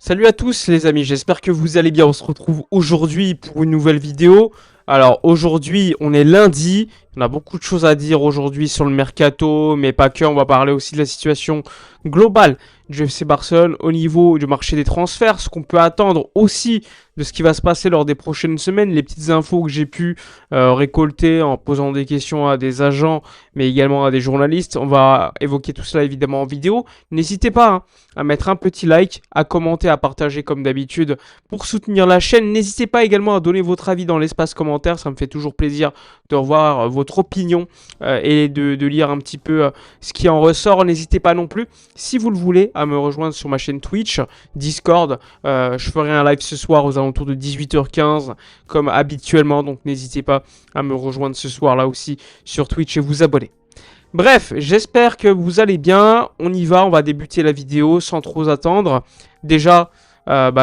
Salut à tous les amis, j'espère que vous allez bien. On se retrouve aujourd'hui pour une nouvelle vidéo. Alors aujourd'hui, on est lundi. On a beaucoup de choses à dire aujourd'hui sur le mercato, mais pas que. On va parler aussi de la situation globale du FC Barcelone au niveau du marché des transferts, ce qu'on peut attendre aussi de ce qui va se passer lors des prochaines semaines, les petites infos que j'ai pu récolter en posant des questions à des agents, mais également à des journalistes. On va évoquer tout cela évidemment en vidéo. N'hésitez pas à mettre un petit like, à commenter, à partager comme d'habitude pour soutenir la chaîne. N'hésitez pas également à donner votre avis dans l'espace commentaire, ça me fait toujours plaisir de revoir votre opinion et de lire un petit peu ce qui en ressort. N'hésitez pas non plus, si vous le voulez, à me rejoindre sur ma chaîne Twitch, Discord. Je ferai un live ce soir aux alentours de 18h15 comme habituellement, donc n'hésitez pas à me rejoindre ce soir là aussi sur Twitch et vous abonner. Bref, j'espère que vous allez bien. On y va, on va débuter la vidéo sans trop attendre. Déjà,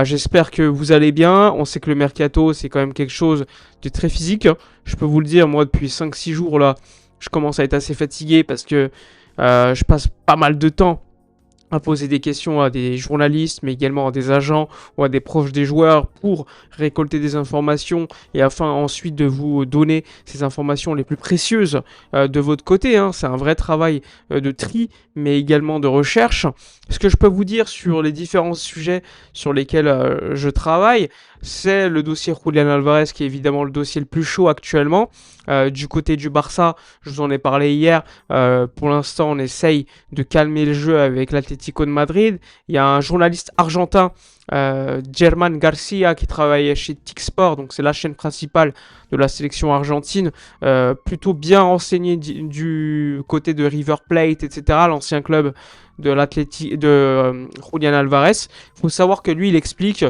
j'espère que vous allez bien. On sait que le mercato, c'est quand même quelque chose de très physique. Je peux vous le dire, moi, depuis 5-6 jours, là, je commence à être assez fatigué parce que je passe pas mal de temps à poser des questions à des journalistes, mais également à des agents ou à des proches des joueurs pour récolter des informations et afin ensuite de vous donner ces informations les plus précieuses de votre côté. C'est un vrai travail de tri, mais également de recherche. Ce que je peux vous dire sur les différents sujets sur lesquels je travaille, c'est le dossier Julián Alvarez qui est évidemment le dossier le plus chaud actuellement. Du côté du Barça, je vous en ai parlé hier, pour l'instant on essaye de calmer le jeu avec l'Atlético de Madrid. Il y a un journaliste argentin, Germán Garcia, qui travaille chez TIC-Sport, donc c'est la chaîne principale de la sélection argentine, plutôt bien renseigné du côté de River Plate, etc., l'ancien club de Julián Alvarez. Il faut savoir que lui, il explique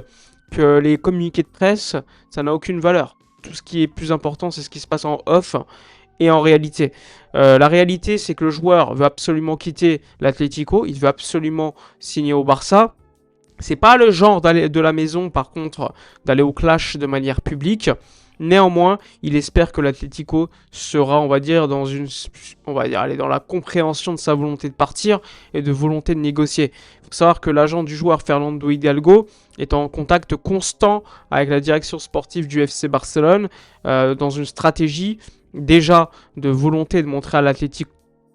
que les communiqués de presse, ça n'a aucune valeur. Tout ce qui est plus important, c'est ce qui se passe en off et en réalité. La réalité, c'est que le joueur veut absolument quitter l'Atlético, il veut absolument signer au Barça. C'est pas le genre d'aller de la maison, par contre, d'aller au clash de manière publique. Néanmoins, il espère que l'Atlético sera, on va dire, aller dans la compréhension de sa volonté de partir et de volonté de négocier. Il faut savoir que l'agent du joueur Fernando Hidalgo est en contact constant avec la direction sportive du FC Barcelone dans une stratégie déjà de volonté de montrer à l'Atlético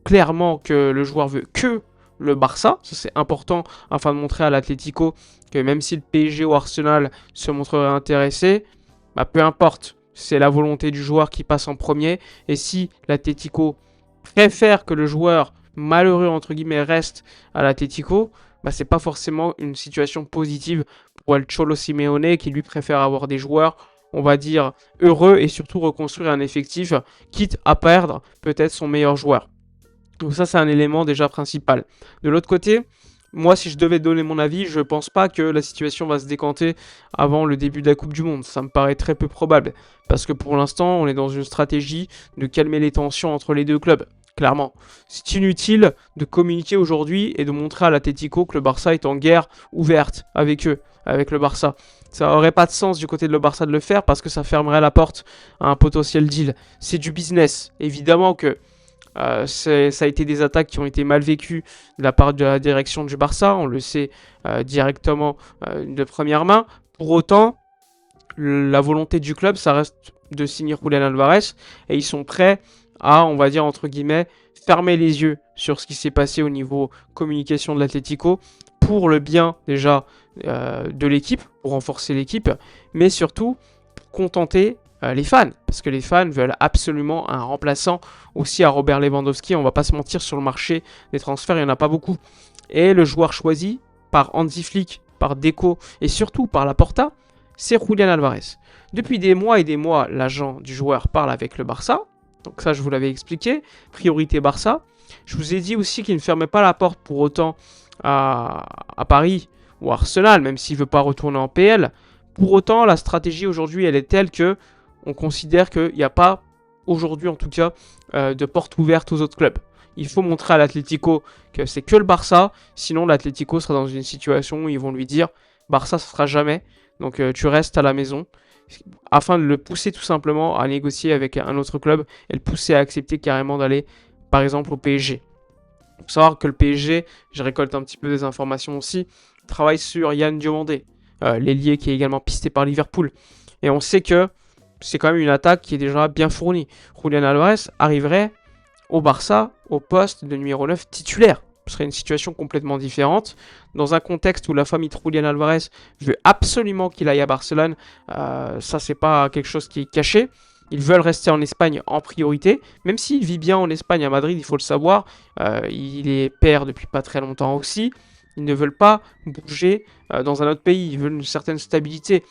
clairement que le joueur veut que le Barça, ça c'est important afin de montrer à l'Atlético que même si le PSG ou Arsenal se montrerait intéressé, peu importe, c'est la volonté du joueur qui passe en premier. Et si l'Atlético préfère que le joueur malheureux entre guillemets reste à l'Atlético, c'est pas forcément une situation positive pour El Cholo Simeone qui lui préfère avoir des joueurs, on va dire, heureux et surtout reconstruire un effectif, quitte à perdre peut-être son meilleur joueur. Donc ça, c'est un élément déjà principal. De l'autre côté, moi, si je devais donner mon avis, je pense pas que la situation va se décanter avant le début de la Coupe du Monde. Ça me paraît très peu probable. Parce que pour l'instant, on est dans une stratégie de calmer les tensions entre les deux clubs. Clairement. C'est inutile de communiquer aujourd'hui et de montrer à l'Atlético que le Barça est en guerre ouverte avec eux, avec le Barça. Ça aurait pas de sens du côté de le Barça de le faire parce que ça fermerait la porte à un potentiel deal. C'est du business. Évidemment que ça a été des attaques qui ont été mal vécues de la part de la direction du Barça, on le sait directement de première main. Pour autant, la volonté du club, ça reste de signer Julián Alvarez et ils sont prêts à, on va dire entre guillemets, fermer les yeux sur ce qui s'est passé au niveau communication de l'Atlético pour le bien déjà de l'équipe, pour renforcer l'équipe, mais surtout pour contenter les fans, parce que les fans veulent absolument un remplaçant aussi à Robert Lewandowski. On va pas se mentir, sur le marché des transferts, il n'y en a pas beaucoup. Et le joueur choisi par Hansi Flick, par Deco et surtout par Laporta, c'est Julián Alvarez. Depuis des mois et des mois, l'agent du joueur parle avec le Barça. Donc ça, je vous l'avais expliqué. Priorité Barça. Je vous ai dit aussi qu'il ne fermait pas la porte pour autant à Paris ou à Arsenal, même s'il ne veut pas retourner en PL. Pour autant, la stratégie aujourd'hui, elle est telle que on considère qu'il n'y a pas, aujourd'hui en tout cas, de porte ouverte aux autres clubs. Il faut montrer à l'Atlético que c'est que le Barça, sinon l'Atlético sera dans une situation où ils vont lui dire « Barça, ça ne sera jamais, donc tu restes à la maison », afin de le pousser tout simplement à négocier avec un autre club et le pousser à accepter carrément d'aller, par exemple, au PSG. Il faut savoir que le PSG, je récolte un petit peu des informations aussi, travaille sur Yann Diomandé, l'ailier qui est également pisté par Liverpool. Et on sait que c'est quand même une attaque qui est déjà bien fournie. Julian Alvarez arriverait au Barça au poste de numéro 9 titulaire. Ce serait une situation complètement différente. Dans un contexte où la famille de Julian Alvarez veut absolument qu'il aille à Barcelone, ça c'est pas quelque chose qui est caché. Ils veulent rester en Espagne en priorité, même s'il vit bien en Espagne, à Madrid, il faut le savoir. Il est père depuis pas très longtemps aussi. Ils ne veulent pas bouger dans un autre pays, ils veulent une certaine stabilité.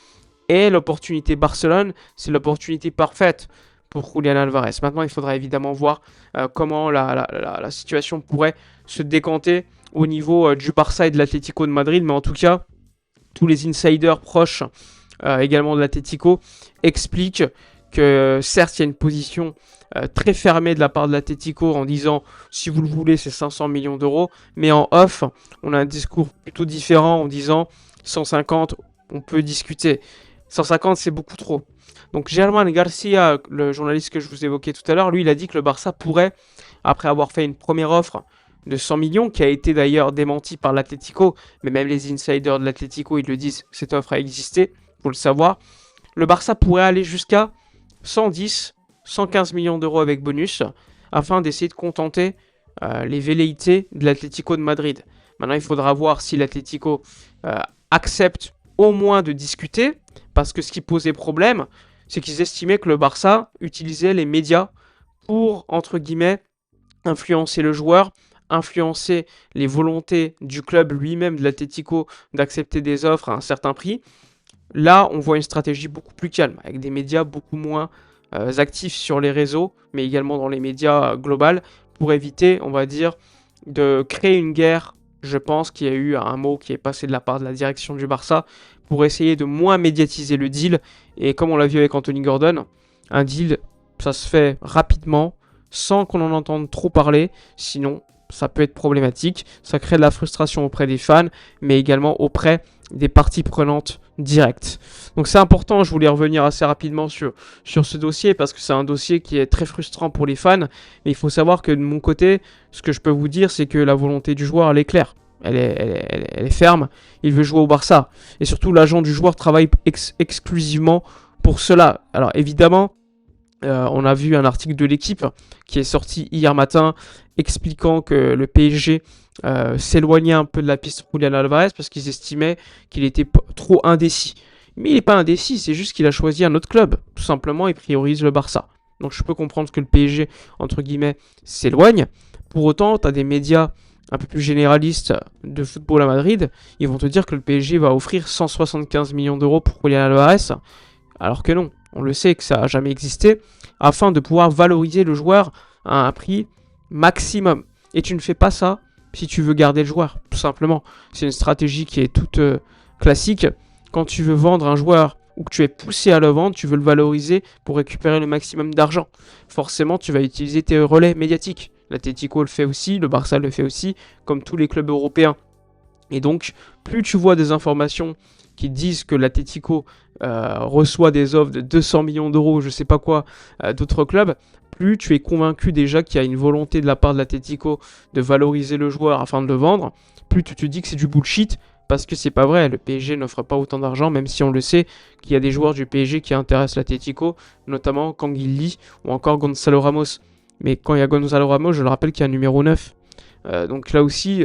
Et l'opportunité Barcelone, c'est l'opportunité parfaite pour Julian Alvarez. Maintenant, il faudra évidemment voir comment la situation pourrait se décanter au niveau du Barça et de l'Atlético de Madrid. Mais en tout cas, tous les insiders proches également de l'Atlético expliquent que certes, il y a une position très fermée de la part de l'Atlético en disant si vous le voulez, c'est 500 millions d'euros. Mais en off, on a un discours plutôt différent en disant 150, on peut discuter. 150, c'est beaucoup trop. Donc Germán Garcia, le journaliste que je vous évoquais tout à l'heure, lui, il a dit que le Barça pourrait, après avoir fait une première offre de 100 millions, qui a été d'ailleurs démentie par l'Atlético, mais même les insiders de l'Atlético, ils le disent, cette offre a existé, faut le savoir. Le Barça pourrait aller jusqu'à 110, 115 millions d'euros avec bonus, afin d'essayer de contenter les velléités de l'Atlético de Madrid. Maintenant, il faudra voir si l'Atlético accepte au moins de discuter, parce que ce qui posait problème, c'est qu'ils estimaient que le Barça utilisait les médias pour, entre guillemets, influencer le joueur, influencer les volontés du club lui-même de l'Atlético d'accepter des offres à un certain prix. Là, on voit une stratégie beaucoup plus calme, avec des médias beaucoup moins actifs sur les réseaux, mais également dans les médias globaux, pour éviter, on va dire, de créer une guerre. Je pense qu'il y a eu un mot qui est passé de la part de la direction du Barça pour essayer de moins médiatiser le deal. Et comme on l'a vu avec Anthony Gordon, un deal, ça se fait rapidement, sans qu'on en entende trop parler. Sinon, ça peut être problématique. Ça crée de la frustration auprès des fans, mais également auprès des parties prenantes directes. Donc c'est important, je voulais revenir assez rapidement sur ce dossier, parce que c'est un dossier qui est très frustrant pour les fans. Mais il faut savoir que de mon côté, ce que je peux vous dire, c'est que la volonté du joueur, elle est claire. Elle est ferme, il veut jouer au Barça. Et surtout, l'agent du joueur travaille exclusivement pour cela. Alors évidemment, on a vu un article de l'équipe qui est sorti hier matin expliquant que le PSG s'éloignait un peu de la piste Julian Alvarez parce qu'ils estimaient qu'il était trop indécis. Mais il n'est pas indécis, c'est juste qu'il a choisi un autre club. Tout simplement, il priorise le Barça. Donc je peux comprendre que le PSG, entre guillemets, s'éloigne. Pour autant, tu as des médias un peu plus généralistes de football à Madrid, ils vont te dire que le PSG va offrir 175 millions d'euros pour Julian Alvarez, alors que non, on le sait que ça n'a jamais existé, afin de pouvoir valoriser le joueur à un prix maximum. Et tu ne fais pas ça si tu veux garder le joueur, tout simplement. C'est une stratégie qui est toute classique. Quand tu veux vendre un joueur ou que tu es poussé à le vendre, tu veux le valoriser pour récupérer le maximum d'argent. Forcément, tu vas utiliser tes relais médiatiques. L'Atlético le fait aussi, le Barça le fait aussi, comme tous les clubs européens. Et donc, plus tu vois des informations qui disent que l'Atlético reçoit des offres de 200 millions d'euros, je sais pas quoi, d'autres clubs, plus tu es convaincu déjà qu'il y a une volonté de la part de l'Atlético de valoriser le joueur afin de le vendre, plus tu te dis que c'est du bullshit, parce que c'est pas vrai, le PSG n'offre pas autant d'argent, même si on le sait qu'il y a des joueurs du PSG qui intéressent l'Atlético, notamment Canguilhi ou encore Gonzalo Ramos. Mais quand il y a Gonzalo Ramos, je le rappelle qu'il y a un numéro 9. Donc là aussi,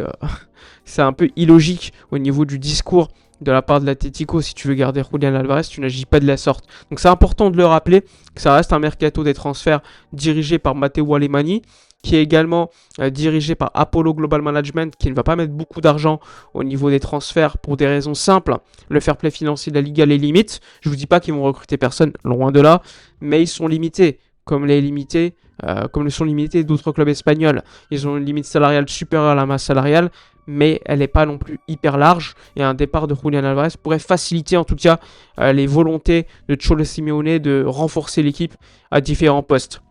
c'est un peu illogique au niveau du discours de la part de l'Atlético. Si tu veux garder Julian Alvarez, tu n'agis pas de la sorte. Donc c'est important de le rappeler que ça reste un mercato des transferts dirigé par Matteo Alemany, qui est également dirigé par Apollo Global Management, qui ne va pas mettre beaucoup d'argent au niveau des transferts pour des raisons simples. Le fair play financier de la Liga les limite. Je ne vous dis pas qu'ils vont recruter personne, loin de là, mais ils sont limités, comme le sont limités d'autres clubs espagnols. Ils ont une limite salariale supérieure à la masse salariale, mais elle n'est pas non plus hyper large, et un départ de Julian Alvarez pourrait faciliter en tout cas les volontés de Cholo Simeone de renforcer l'équipe à différents postes.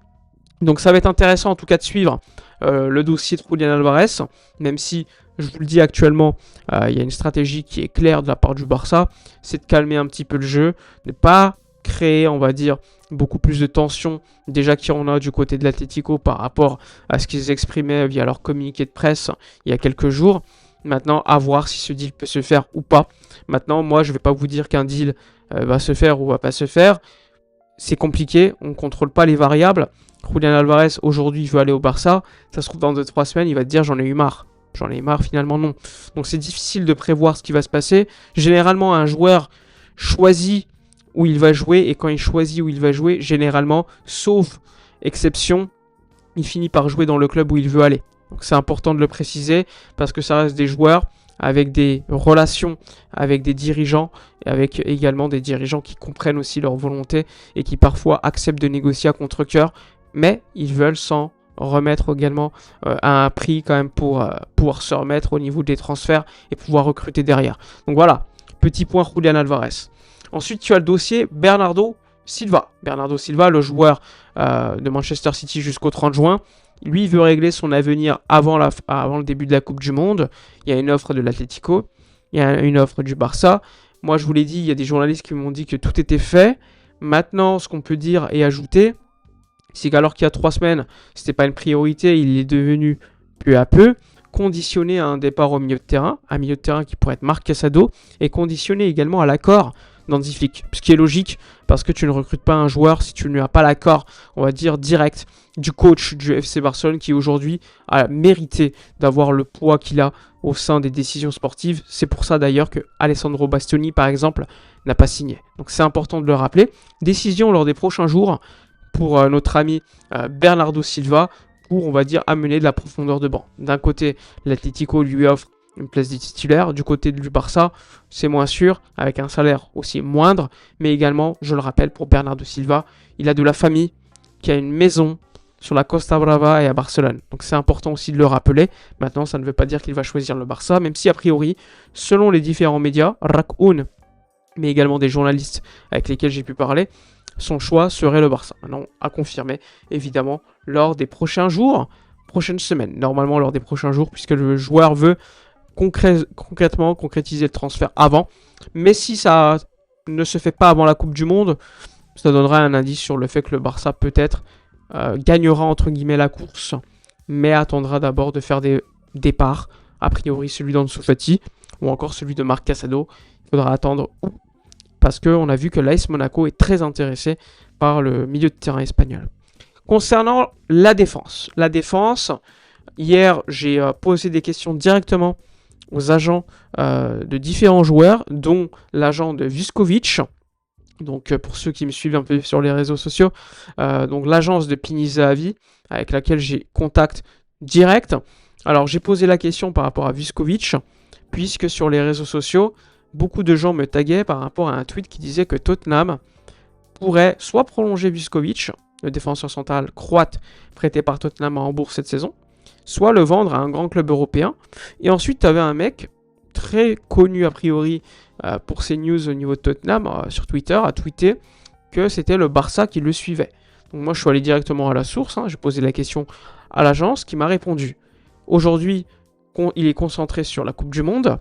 Donc ça va être intéressant en tout cas de suivre le dossier de Julian Alvarez, même si, je vous le dis actuellement, il y a une stratégie qui est claire de la part du Barça, c'est de calmer un petit peu le jeu, ne pas créer, on va dire, beaucoup plus de tension déjà qu'il y en a du côté de l'Atlético par rapport à ce qu'ils exprimaient via leur communiqué de presse il y a quelques jours. Maintenant, à voir si ce deal peut se faire ou pas. Maintenant, moi, je ne vais pas vous dire qu'un deal va se faire ou va pas se faire. C'est compliqué, on ne contrôle pas les variables. Julian Alvarez, aujourd'hui, il veut aller au Barça. Ça se trouve, dans 2-3 semaines, il va te dire j'en ai eu marre. J'en ai marre, finalement, non. Donc, c'est difficile de prévoir ce qui va se passer. Généralement, un joueur choisit où il va jouer. Et quand il choisit où il va jouer, généralement, sauf exception, il finit par jouer dans le club où il veut aller. Donc, c'est important de le préciser parce que ça reste des joueurs avec des relations avec des dirigeants et avec également des dirigeants qui comprennent aussi leur volonté et qui parfois acceptent de négocier à contre-cœur, mais ils veulent s'en remettre également à un prix quand même pour pouvoir se remettre au niveau des transferts et pouvoir recruter derrière. Donc voilà, petit point Julian Alvarez. Ensuite, tu as le dossier Bernardo Silva. Bernardo Silva, le joueur de Manchester City jusqu'au 30 juin. Lui, il veut régler son avenir avant le début de la Coupe du Monde. Il y a une offre de l'Atlético, il y a une offre du Barça. Moi, je vous l'ai dit, il y a des journalistes qui m'ont dit que tout était fait. Maintenant, ce qu'on peut dire et ajouter, c'est qu'alors qu'il y a 3 semaines, ce n'était pas une priorité, il est devenu peu à peu conditionné à un départ au milieu de terrain, un milieu de terrain qui pourrait être Marc Casado, et conditionné également à l'accord d'Hansi Flick. Ce qui est logique, parce que tu ne recrutes pas un joueur si tu ne as pas l'accord, on va dire, direct du coach du FC Barcelone qui aujourd'hui a mérité d'avoir le poids qu'il a au sein des décisions sportives. C'est pour ça d'ailleurs que Alessandro Bastoni, par exemple, n'a pas signé. Donc c'est important de le rappeler. Décision lors des prochains jours pour notre ami Bernardo Silva pour, on va dire, amener de la profondeur de banc. D'un côté, l'Atlético lui offre une place de titulaire. Du côté du Barça, c'est moins sûr, avec un salaire aussi moindre. Mais également, je le rappelle, pour Bernardo Silva, il a de la famille qui a une maison sur la Costa Brava et à Barcelone. Donc c'est important aussi de le rappeler. Maintenant, ça ne veut pas dire qu'il va choisir le Barça, même si a priori, selon les différents médias, Raccoon, mais également des journalistes avec lesquels j'ai pu parler, son choix serait le Barça. Maintenant, à confirmer, évidemment, lors des prochains jours, prochaines semaines. Normalement, lors des prochains jours, puisque le joueur veut concrètement concrétiser le transfert avant. Mais si ça ne se fait pas avant la Coupe du Monde, ça donnera un indice sur le fait que le Barça peut-être gagnera entre guillemets la course, mais attendra d'abord de faire des départs, a priori celui d'Ansu Fati ou encore celui de Marc Casado. Il faudra attendre parce qu'on a vu que l'AS Monaco est très intéressé par le milieu de terrain espagnol. Concernant la défense, hier j'ai posé des questions directement aux agents de différents joueurs, dont l'agent de Vuskovic. Donc pour ceux qui me suivent un peu sur les réseaux sociaux, donc l'agence de Pini Zahavi avec laquelle j'ai contact direct. Alors j'ai posé la question par rapport à Vuskovic, puisque sur les réseaux sociaux, beaucoup de gens me taguaient par rapport à un tweet qui disait que Tottenham pourrait soit prolonger Vuskovic, le défenseur central croate prêté par Tottenham à Hambourg cette saison, soit le vendre à un grand club européen. Et ensuite tu avais un mec très connu a priori pour ses news au niveau de Tottenham sur Twitter, a tweeté que c'était le Barça qui le suivait. Donc moi je suis allé directement à la source, j'ai posé la question à l'agence qui m'a répondu. Aujourd'hui, il est concentré sur la Coupe du Monde.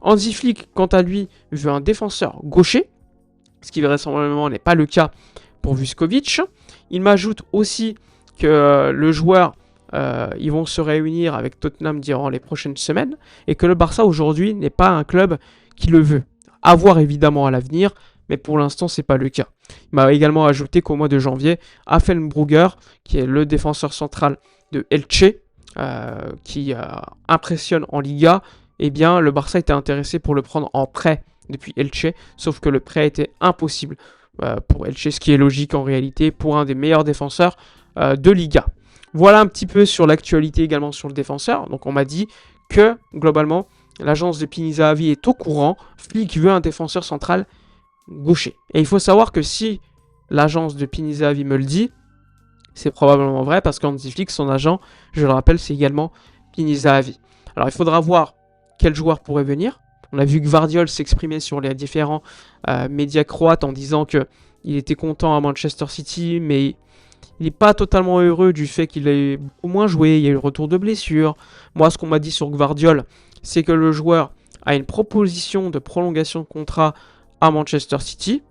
Hansi Flick, quant à lui, veut un défenseur gaucher, ce qui vraisemblablement n'est pas le cas pour Vuskovic. Il m'ajoute aussi que le joueur, ils vont se réunir avec Tottenham durant les prochaines semaines et que le Barça aujourd'hui n'est pas un club qui le veut. À voir évidemment à l'avenir, mais pour l'instant c'est pas le cas. Il m'a également ajouté qu'au mois de janvier, Affenbrugger, qui est le défenseur central de Elche, qui impressionne en Liga, eh bien le Barça était intéressé pour le prendre en prêt depuis Elche, sauf que le prêt était impossible pour Elche, ce qui est logique en réalité pour un des meilleurs défenseurs de Liga. Voilà un petit peu sur l'actualité également sur le défenseur. Donc on m'a dit que globalement l'agence de Pini Zahavi est au courant. Flick veut un défenseur central gaucher. Et il faut savoir que si l'agence de Pini Zahavi me le dit, c'est probablement vrai parce qu'Hansi Flick, son agent, je le rappelle, c'est également Pini Zahavi. Alors il faudra voir quel joueur pourrait venir. On a vu que Gvardiol s'exprimait sur les différents médias croates en disant qu'il était content à Manchester City, mais il n'est pas totalement heureux du fait qu'il ait beaucoup moins joué. Il y a eu le retour de blessure. Moi, ce qu'on m'a dit sur Gvardiol, c'est que le joueur a une proposition de prolongation de contrat à Manchester City.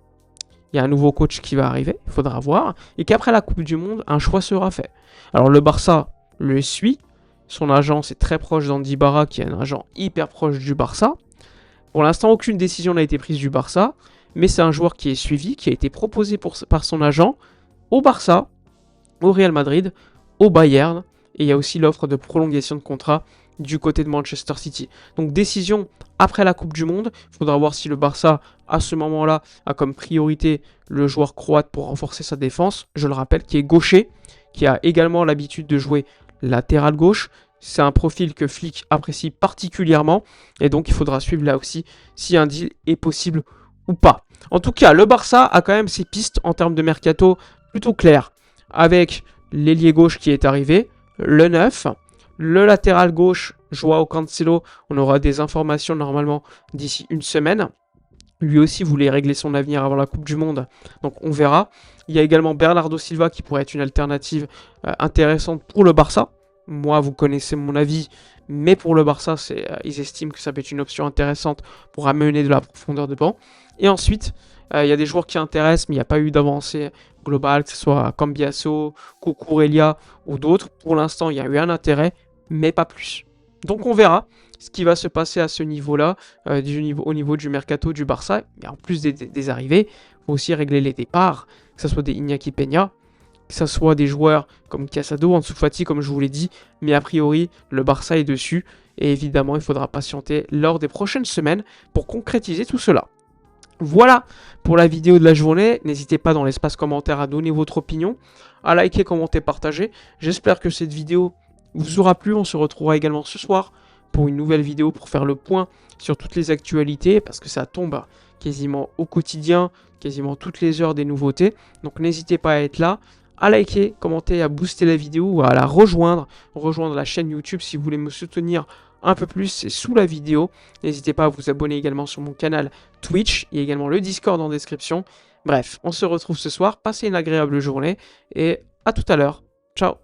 Il y a un nouveau coach qui va arriver, il faudra voir. Et qu'après la Coupe du Monde, un choix sera fait. Alors le Barça le suit, Son agent, c'est très proche d'Andy Barra, qui est un agent hyper proche du Barça. Pour l'instant, aucune décision n'a été prise du Barça, mais c'est un joueur qui est suivi, qui a été proposé par son agent au Barça, au Real Madrid, au Bayern, et il y a aussi l'offre de prolongation de contrat du côté de Manchester City. Donc décision après la Coupe du Monde, il faudra voir si le Barça, à ce moment-là, a comme priorité le joueur croate pour renforcer sa défense, je le rappelle, qui est gaucher, qui a également l'habitude de jouer latéral gauche. C'est un profil que Flick apprécie particulièrement, et donc il faudra suivre là aussi si un deal est possible ou pas. En tout cas, le Barça a quand même ses pistes en termes de mercato plutôt claires, avec l'ailier gauche qui est arrivé, le 9, le latéral gauche, Joao Cancelo, on aura des informations normalement d'ici une semaine. Lui aussi voulait régler son avenir avant la Coupe du Monde, donc on verra. Il y a également Bernardo Silva qui pourrait être une alternative intéressante pour le Barça. Moi, vous connaissez mon avis, mais pour le Barça, ils estiment que ça peut être une option intéressante pour amener de la profondeur de banc. Et ensuite, il y a des joueurs qui intéressent, mais il n'y a pas eu d'avancée globale, que ce soit Cambiasso, Cucurella ou d'autres. Pour l'instant, il y a eu un intérêt, mais pas plus. Donc on verra ce qui va se passer à ce niveau-là, au niveau du mercato du Barça. Mais en plus des arrivées, il faut aussi régler les départs, que ce soit des Iñaki Peña, que ce soit des joueurs comme Casado, Ansu Fati, comme je vous l'ai dit. Mais a priori, le Barça est dessus. Et évidemment, il faudra patienter lors des prochaines semaines pour concrétiser tout cela. Voilà pour la vidéo de la journée. N'hésitez pas dans l'espace commentaire à donner votre opinion, à liker, commenter, partager. J'espère que cette vidéo vous aura plu. On se retrouvera également ce soir pour une nouvelle vidéo pour faire le point sur toutes les actualités, parce que ça tombe quasiment au quotidien, quasiment toutes les heures des nouveautés. Donc n'hésitez pas à être là, à liker, commenter, à booster la vidéo ou à la rejoindre la chaîne YouTube si vous voulez me soutenir un peu plus, c'est sous la vidéo. N'hésitez pas à vous abonner également sur mon canal Twitch. Il y a également le Discord en description. Bref, on se retrouve ce soir. Passez une agréable journée et à tout à l'heure. Ciao.